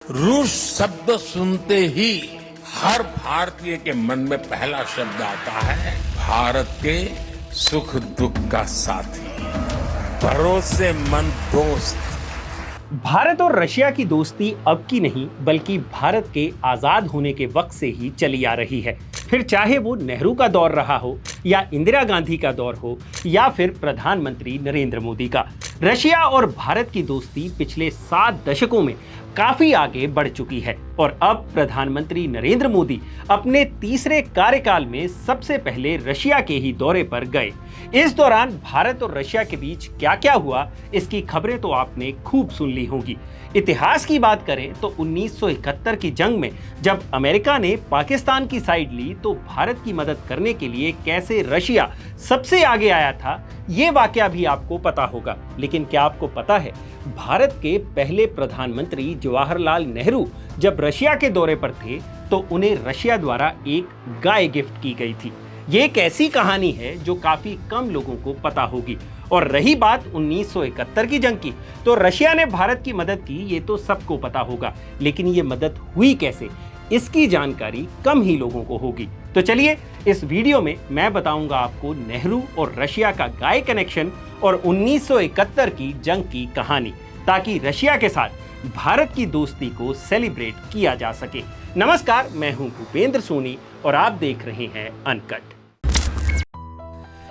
रूस शब्द सुनते ही हर भारतीय के मन में पहला शब्द आता है भारत के सुख दुख का साथी, भरोसेमंद दोस्त। भारत और रशिया की दोस्ती अब की नहीं बल्कि भारत के आजाद होने के वक्त से ही चली आ रही है। फिर चाहे वो नेहरू का दौर रहा हो या इंदिरा गांधी का दौर हो या फिर प्रधानमंत्री नरेंद्र मोदी का, रशिया और भारत की दोस्ती पिछले 7 दशकों में काफी आगे बढ़ चुकी है। और अब प्रधानमंत्री नरेंद्र मोदी अपने तीसरे कार्यकाल में सबसे पहले रशिया के ही दौरे पर गए। इस दौरान भारत और रशिया के बीच क्या क्या हुआ, इसकी खबरें तो आपने खूब सुन ली होंगी। इतिहास की बात करें तो 1971 की जंग में जब अमेरिका ने पाकिस्तान की साइड ली तो भारत की मदद करने के लिए कैसे रशिया सबसे आगे आया था, ये वाकया भी आपको पता होगा। लेकिन क्या आपको पता है, भारत के पहले प्रधानमंत्री जवाहरलाल नेहरू जब रशिया के दौरे पर थे तो उन्हें रशिया द्वारा एक गाय गिफ्ट की गई थी। ये एक ऐसी कहानी है जो काफी कम लोगों को पता होगी। और रही बात 1971 की जंग की, तो रशिया ने भारत की मदद की, ये तो सबको पता होगा। लेकिन ये मदद हुई कैसे, इसकी जानकारी कम ही लोगों को होगी। तो चलिए इस वीडियो में मैं बताऊंगा आपको नेहरू और रशिया का गाय कनेक्शन और 1971 की जंग की कहानी, ताकि रशिया के साथ भारत की दोस्ती को सेलिब्रेट किया जा सके। नमस्कार, मैं हूं भूपेंद्र सोनी और आप देख रहे हैं अनकट।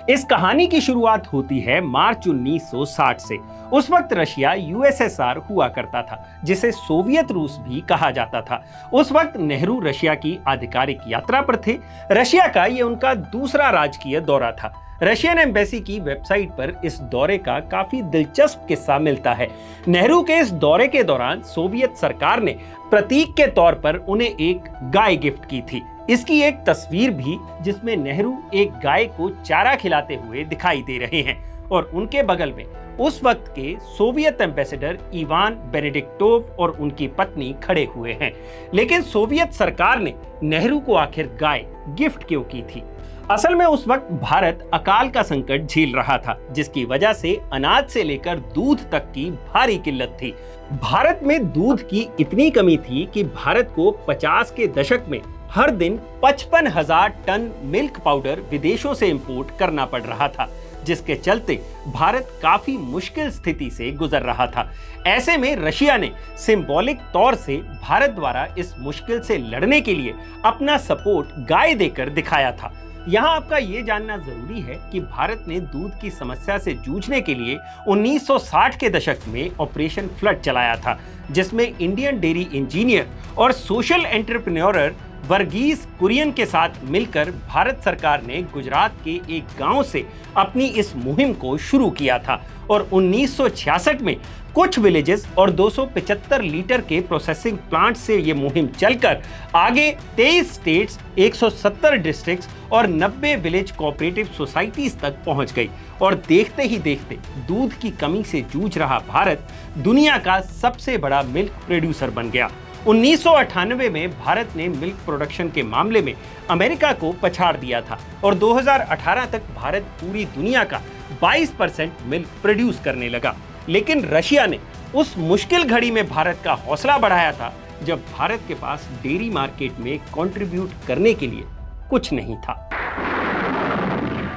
इस कहानी की शुरुआत होती है मार्च 1960 से। उस वक्त रशिया यूएसएसआर हुआ करता था, जिसे सोवियत रूस भी कहा जाता था। उस वक्त नेहरू रशिया की आधिकारिक यात्रा पर थे। रशिया का ये उनका दूसरा राजकीय दौरा था। रशियन एम्बेसी की वेबसाइट पर इस दौरे का काफी दिलचस्प किस्सा मिलता है। नेहरू के इस दौरे के दौरान सोवियत सरकार ने प्रतीक के तौर पर उन्हें एक गाय गिफ्ट की थी। इसकी एक तस्वीर भी, जिसमें नेहरू एक गाय को चारा खिलाते हुए दिखाई दे रहे हैं और उनके बगल में उस वक्त के सोवियत एम्बेसडर इवान बेनेडिक्टोव और उनकी पत्नी खड़े हुए हैं। लेकिन सोवियत सरकार ने नेहरू को आखिर गाय गिफ्ट क्यों की थी? असल में उस वक्त भारत अकाल का संकट झेल रहा था, जिसकी वजह से अनाज से लेकर दूध तक की भारी किल्लत थी। भारत में दूध की इतनी कमी थी कि भारत को 50 के दशक में हर दिन 55,000 टन मिल्क पाउडर विदेशों से इंपोर्ट करना पड़ रहा था, जिसके चलते भारत काफी मुश्किल स्थिति से गुजर रहा था। ऐसे में रशिया ने सिंबॉलिक तौर से भारत द्वारा इस मुश्किल से लड़ने के लिए अपना सपोर्ट गाय देकर दिखाया था। यहाँ आपका ये जानना जरूरी है कि भारत ने दूध की समस्या से जूझने के लिए 1960 के दशक में ऑपरेशन फ्लड चलाया था, जिसमें इंडियन डेयरी इंजीनियर और सोशल एंटरप्रेन्योर वर्गीस कुरियन के साथ मिलकर भारत सरकार ने गुजरात के एक गांव से अपनी इस मुहिम को शुरू किया था। और 1966 में कुछ विलेजेस और 275 लीटर के प्रोसेसिंग प्लांट से ये मुहिम चलकर आगे 23 स्टेट्स, 170 डिस्ट्रिक्ट्स और 90 विलेज कोऑपरेटिव सोसाइटीज तक पहुंच गई। और देखते ही देखते दूध की कमी से जूझ रहा भारत दुनिया का सबसे बड़ा मिल्क प्रोड्यूसर बन गया। 1998 में भारत ने मिल्क प्रोडक्शन के मामले में अमेरिका को पछाड़ दिया था और 2018 तक भारत पूरी दुनिया का 22% मिल्क प्रोड्यूस करने लगा। लेकिन रशिया ने उस मुश्किल घड़ी में भारत का हौसला बढ़ाया था जब भारत के पास डेयरी मार्केट में कंट्रीब्यूट करने के लिए कुछ नहीं था।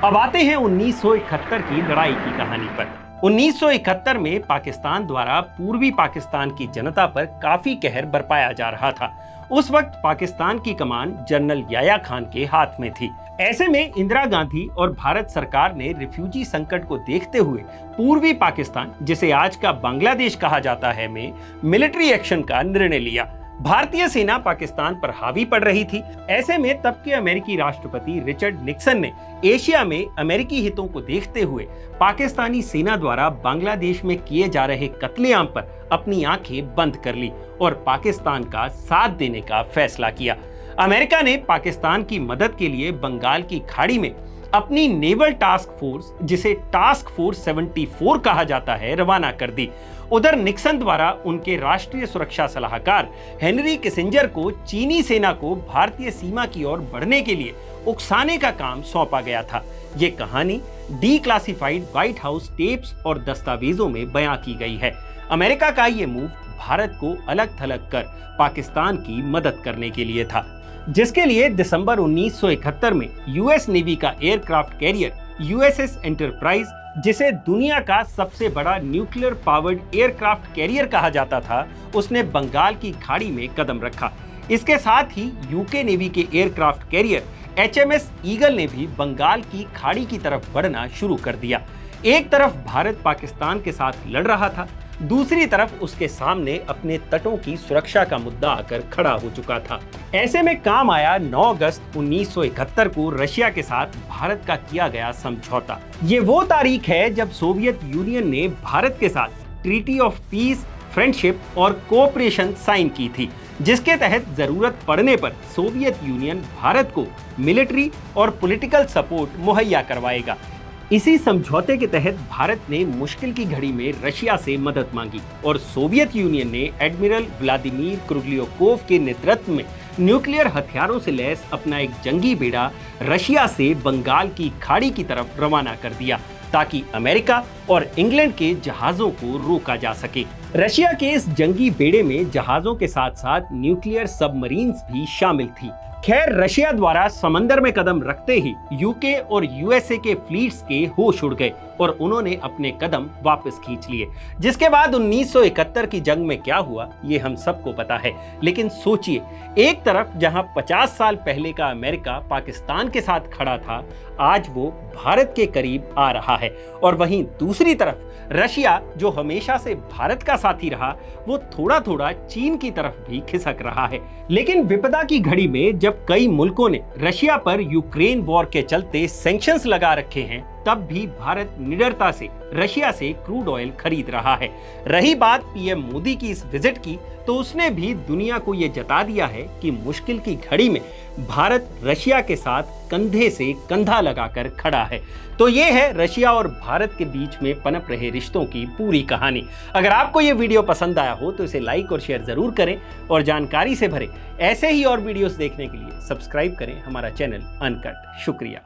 अब आते हैं 1971 की लड़ाई की कहानी पर। 1971 में पाकिस्तान द्वारा पूर्वी पाकिस्तान की जनता पर काफी कहर बरपाया जा रहा था। उस वक्त पाकिस्तान की कमान जनरल याया खान के हाथ में थी। ऐसे में इंदिरा गांधी और भारत सरकार ने रिफ्यूजी संकट को देखते हुए पूर्वी पाकिस्तान, जिसे आज का बांग्लादेश कहा जाता है, में मिलिट्री एक्शन का निर्णय लिया। भारतीय सेना पाकिस्तान पर हावी पड़ रही थी। ऐसे में तब के अमेरिकी राष्ट्रपति रिचर्ड निक्सन ने एशिया में अमेरिकी हितों को देखते हुए पाकिस्तानी सेना द्वारा बांग्लादेश में किए जा रहे कत्लेआम पर अपनी आंखें बंद कर ली और पाकिस्तान का साथ देने का फैसला किया। अमेरिका ने पाकिस्तान की मदद के लिए बंगाल की खाड़ी में अपनी नेवल टास्क फोर्स, जिसे टास्क फोर्स 74 कहा जाता है, रवाना कर दी। उधर निक्सन द्वारा उनके राष्ट्रीय सुरक्षा सलाहकार हेनरी किसिंजर को चीनी सेना को भारतीय सीमा की ओर बढ़ने के लिए उकसाने का काम सौंपा गया था। ये कहानी D classified white house tapes और दस्तावेजों में बयां की गई है। अमेरिका का ये मूव भारत को अलग थलग कर पाकिस्तान की मदद करने के लिए था, जिसके लिए दिसंबर 1971 में यूएस नेवी का एयरक्राफ्ट कैरियर यूएसएस एंटरप्राइज, जिसे दुनिया का सबसे बड़ा न्यूक्लियर पावर्ड एयरक्राफ्ट कैरियर कहा जाता था, उसने बंगाल की खाड़ी में कदम रखा। इसके साथ ही यूके नेवी के एयरक्राफ्ट कैरियर एचएमएस ईगल ने भी बंगाल की खाड़ी की तरफ बढ़ना शुरू कर दिया। एक तरफ भारत पाकिस्तान के साथ लड़ रहा था, दूसरी तरफ उसके सामने अपने तटों की सुरक्षा का मुद्दा आकर खड़ा हो चुका था। ऐसे में काम आया 9 अगस्त 1971 को रशिया के साथ भारत का किया गया समझौता। ये वो तारीख है जब सोवियत यूनियन ने भारत के साथ ट्रीटी ऑफ पीस, फ्रेंडशिप और कोऑपरेशन साइन की थी, जिसके तहत जरूरत पड़ने पर सोवियत यूनियन भारत को मिलिट्री और पॉलिटिकल सपोर्ट मुहैया करवाएगा। इसी समझौते के तहत भारत ने मुश्किल की घड़ी में रशिया से मदद मांगी और सोवियत यूनियन ने एडमिरल व्लादिमीर क्रुगलियोकोव के नेतृत्व में न्यूक्लियर हथियारों से लैस अपना एक जंगी बेड़ा रशिया से बंगाल की खाड़ी की तरफ रवाना कर दिया, ताकि अमेरिका और इंग्लैंड के जहाजों को रोका जा सके। रशिया के इस जंगी बेड़े में जहाजों के साथ साथ न्यूक्लियर सबमरीन्स भी शामिल थी। खैर, रशिया द्वारा समंदर में कदम रखते ही यूके और यूएसए के फ्लीट्स के होश उड़ गए और उन्होंने अपने कदम वापस खींच लिए। जिसके बाद 1971 की जंग में क्या हुआ ये हम सबको पता है, लेकिन सोचिए, एक तरफ जहां 50 साल पहले का अमेरिका पाकिस्तान के साथ खड़ा था, आज वो भारत के करीब आ रहा है, और वहीं दूसरी तरफ रशिया, जो हमेशा से भारत का साथी रहा, वो थोड़ा थोड़ा चीन की तरफ भी खिसक रहा है। लेकिन विपदा की घड़ी में जब कई मुल्कों ने रशिया पर यूक्रेन वॉर के चलते सैंक्शंस लगा रखे हैं, तब भी भारत निडरता से रशिया से क्रूड ऑयल खरीद रहा है। रही बात पीएम मोदी की इस विजिट की, तो उसने भी दुनिया को ये जता दिया है कि मुश्किल की घड़ी में भारत रशिया के साथ कंधे से कंधा लगाकर खड़ा है। तो ये है रशिया और भारत के बीच में पनप रहे रिश्तों की पूरी कहानी। अगर आपको ये वीडियो पसंद आया हो तो इसे लाइक और शेयर जरूर करें, और जानकारी से भरे ऐसे ही और वीडियोस देखने के लिए सब्सक्राइब करें हमारा चैनल अनकट। शुक्रिया।